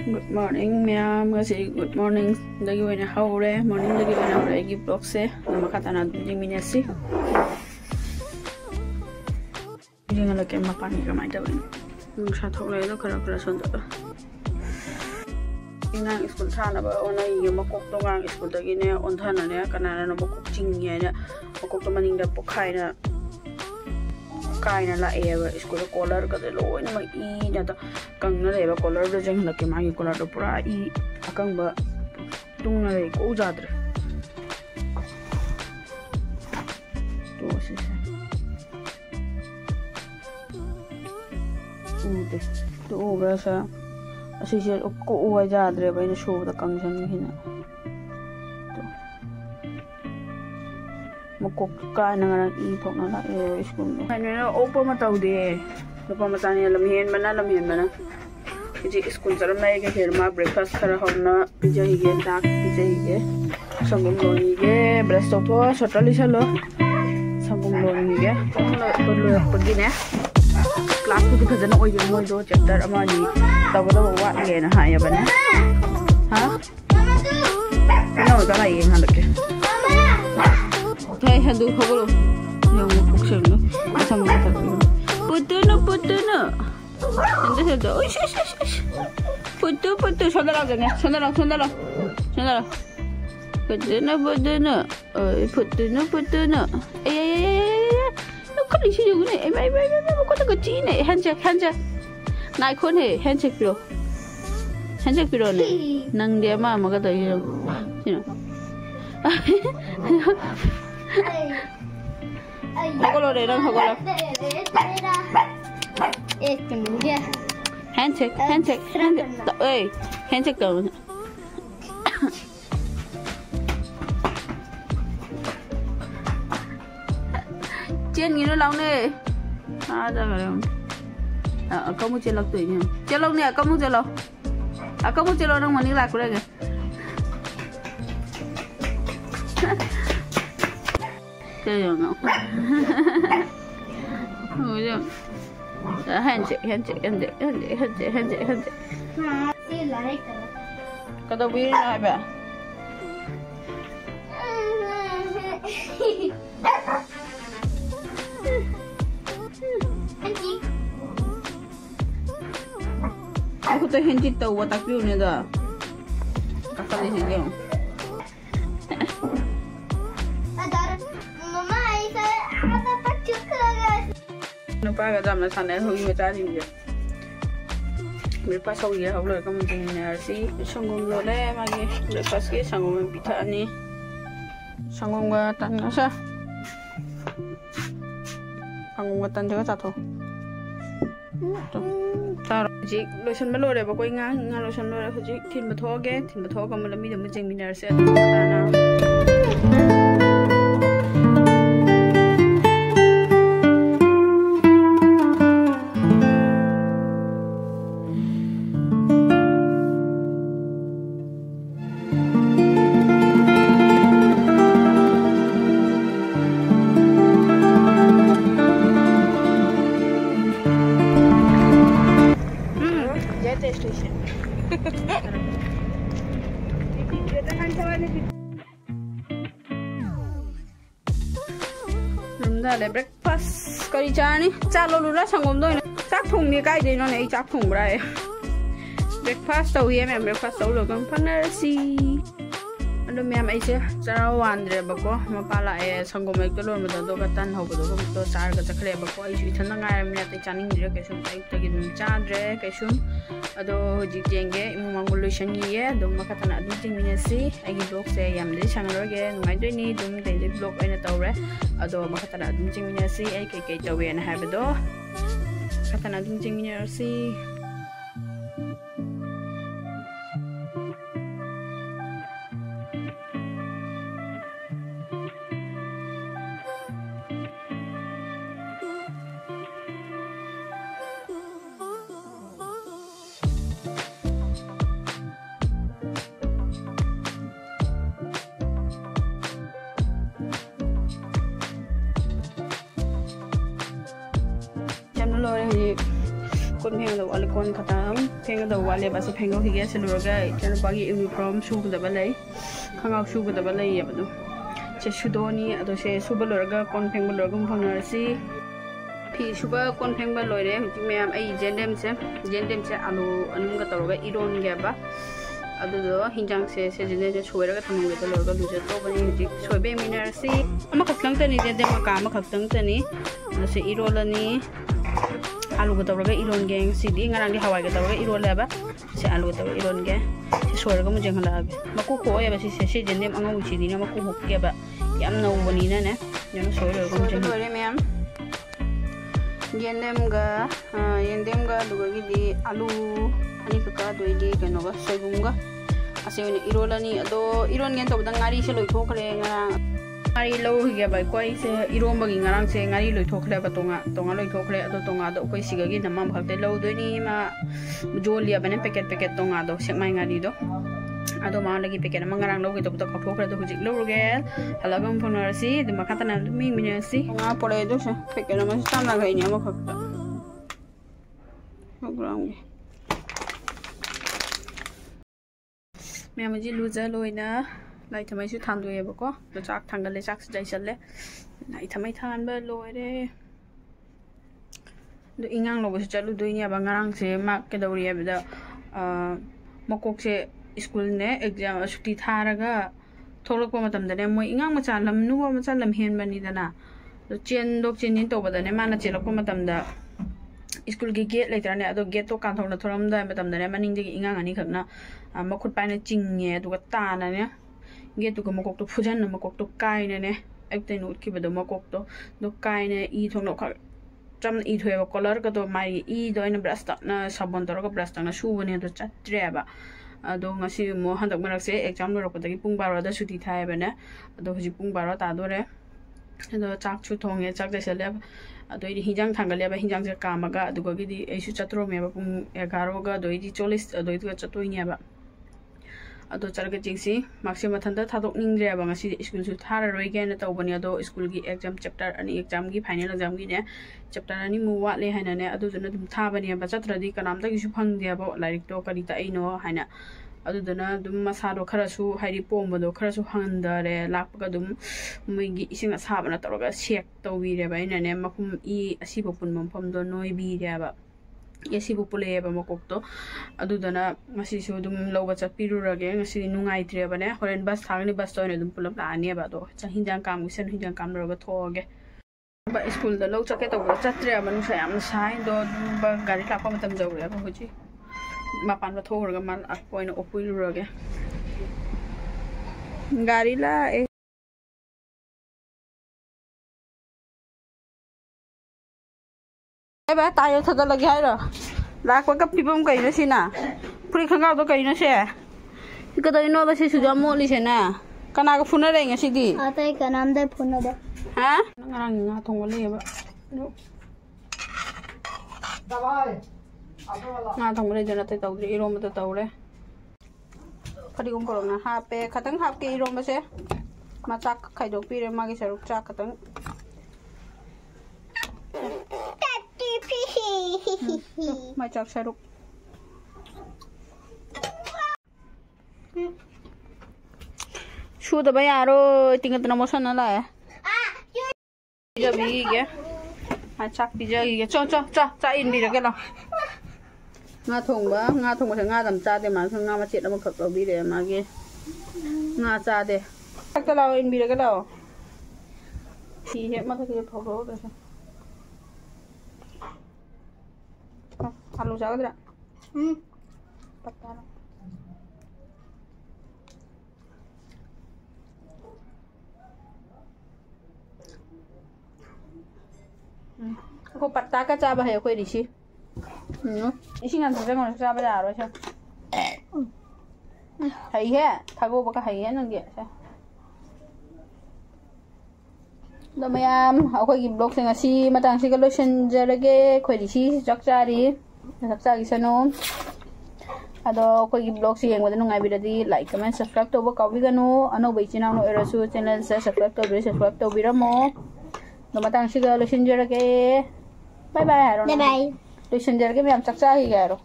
Good morning ma'am ngasi good morning dagi oina haure morning dagi oina haure gi blog se namakatana ding minasi jinga la kem mapan ga mai da ban sa thok lai do kara son da ngang school thana ba ona yi makok to ngang school dagi ne on thana ne kanana no makok ching ye ne makok to maning da pokhai na kaina la eva school collar ka de loi na i na ta kang na leba collar de jeng na ke magi collar do pura i akang ba tung na le ko jadre to se de to ga sa asi se ko wa jadre ba ina show da kang jan hina makok ka na nga i thok na la school no hani na opa ma taw de opa ma tani lam hen mana ji school jaram na ke her ma breakfast khara honna pijai ge dak pijai ge sangum lo ni ge breast of sotali salo sangum lo ni ge lo pagi ne class ku phajana oi ge moi do chapter ama ni tawda wa ge na ha ya bana ha no da la yin han ke Hey, hadu khogolo. Yang mukuk selu. Asam mata tu. Putu. Anda sudah. Oh, shush. Putu. Saudara jangan. Saudara. Putu. Putu. Kau di sini guna. Kau tak kecil ni. Handshake. Naik kon he. Handshake piro ni. Nang dia mama kata ini. Sini. Hagolo de rang hagolo. एक minute गया handshake ओए handshake करो chain गिनो लाउने आ जा गरे कामु चेलक तो नि चेलक ने कामु चेलो नंग मनी लाख रे चलो ना हो जा handshake kata biri na ba aku tuh handshake tahu watak piu ni dah kakak di sini Napaga jam na sana hui me tari ni breakfast ho ya holo ka mun ni arsi sangong lo le magi breakfast ke sangong pitha ani sangong ga tan na sa sangong ga tan jaga chato tar ji lotion ma lo re ba koi nga lotion lo re hoji thin ba tho ka mun mi jam jeng minar se ta na breakfast kari chani chalo lura sangom doi chak thong ni kai de no nei chak thong brai breakfast tau ye mem breakfast tau lo kam panar si ando mem ai se chara wandre bako mapala e sangom ek to lo ma do ka tan ho do to char ka chakre bako ai ju thana ngai me te chaning dire ke sum tai tagi dum chadre ke sum ado hoji jenge imu mangul shan ye do makatana du jing minasi ai gi blog se yam de channel ge ngai doi ni dum de blog ai na tawre ado makatana dum jing minasi ai ke tawe na habdo katana dum jing minasi कुन फेंगद वाले कौन खतम फेंगद वाले बस फेंगो हिगे सेलुरगा इचन बागी uniform सुगदब लई खंगाव सुगदब लई यबदु से सुदोनी अदो से सुब लोरगा कौन फेंगब लोरगम फंगरसी फी सुब कौन फेंगब लोरे हुजि मैम आई जेंडेम से आलू अनुगा तोरगा इरोन गेबा अदुदो हिंजांग से जिने जे सोयरगा थंगबे लोरगा दुजे तो बनी हुजि सोयबे मिनरसी अमा खक्तंग तनी जेंडेम का अमा खक्तंग तनी से इरोलनी आलू का तौर iron gay Sidi ngarang di hawai ka tawra irol laba se alu ka tawra iron ge se soir ga mu jeng hala ge maku ko ya ba se jendem anga u sidi na maku hok ge ba yam na u bani na ne yam soir ga mu jeng soir mem yendem ga du gi di alu ani ka doi di ka no ga soibum ga ase ne irolani ado iron gen to da ngari se loi thokre ngarang ngari lo ge ba koi se irom bagi ngarang se ngari loi thokle ba tonga loi thokle ado tonga do koi siga gi namam khakte lo do ni ma jolia bane packet tonga do sekmai ngari do ado ma lagi packet ma ngarang lo gi to khokre do hujik lo ge halagam phonarsi de makata na mi minasi nga pore do se packet ma sta na gai ni ma khakta program ge me amaji luza loina lai thamai su than do yeba ko to chak thangal le chak jai challe lai thamai than ba loi re do ingang lo bu chalu do ni ba ngarang se ma ke dawri ya da makok se school ne exam suti tharaga tholok pa matam da ne moi ingang ma chalam nu ma chalam hen bani da na do chen dok chen nin to ba da ne mana chelok pa matam da school gi gate later ne ado gate to kan thong na thoram da matam da ne maning de ingang ani khakna makhut pa ne chingye du ga ta na ne गे तो मकोक तो फुजन मकोक तो काय ने एकते note की बदो मकोक तो दो काय ने ई थोनो ख चम ई थोय कलर का तो माई ई दो इन ब्रश तक ना सबन तो का ब्रश तक ना सुबने तो चत्रे बा अदो ngasi mo handok marak se exam lo rokta gi pung 12 da suti thai ba ne अदो हुजि pung 12 ta do re अदो चाक छु थोंगे चाक दे सेले अदो इ हिजांग थांगले बा हिजांग से कामगा अदो गी दि एसु चत्रो मे बा pung 11 ga do इ 40 अदो इ चतोइ ने बा अदो चरगे चिंगसी माक्सी मथंदा थादोक निंग्रे बा ngasi स्कूल सु थारा रोइ गेन तौबनी अदो स्कूल की एग्जाम चैप्टर अनि एग्जाम की फाइनल एग्जाम की ने चैप्टर अनि मु वाले हैना ने अदो जन दुम थाबनी बा चत्रदी कनाम तक सु फंगदे बा लाइक तो करी ता इनो हैना अदो दना दुम मसादो खरसु हाइरि पोमबदो खरसु हंदरे लापगा दुम मुइगी इसिंग साबना तौरगा सेक तौबीरे बा इना ने मखुम इ असिबो पुनमम फमदो नोइ बीरे बा यसी पुले बा मकोक तो अदुदना ngasi su dum loba chapiru rage ngasi nungai tre bane horen bus thagni bus to ne dum pulap la ane ba do cha hinjang kam isen hinjang kam roga thoge ba school da lo chake to chatre manu sa yam sai do ba gari la pa matam jawre ba hoji ma pan ba thoga mal a point opuiru rage gari la ba tayo thada lagi hai ro lak pa kap pipam kai na sina puri khangau do kai na se ka dai no ba se su jam mo li se na kana ka phuna re nga si di atai ka nam dai phuna de ha ngarang nga thong le ba da bai nga thong le jana tai tau ri ro ma ta tau le phadi gom ko na ha pe khatang hap ke ro ma se ma chak khai dok pi re ma gi saruk chak khatang mai chak saruk shu da ba yaro tingat na mo sana la ja bi ge ma chak bi ja ge cha in bi ra ke la nga thong ba nga dam cha de ma nga ma chet ma khak lo bi de ma ge nga cha de chak ta la in bi ra ke la thi he ma ke phok ro de आलू जाग दरा पत्ता को पत्ता का चाबा है कोई ऋषि इसी ngàn thằng con cha bây giờ rồi sao hay he thago baka hay he nang ge sa da mayam akhoi gi blog singa si matang si ka lotion jarage khoi Rishi chakchari gi sano ado koi gi blog si yeng wada nungai bidadi like comment subscribe to ba kawi ganu ano bai china no erasu channel se subscribe to biramo no matang si ga lotion jarage bye bye bye लोइसꯟजरगे ma'am चक चाखिगे हारो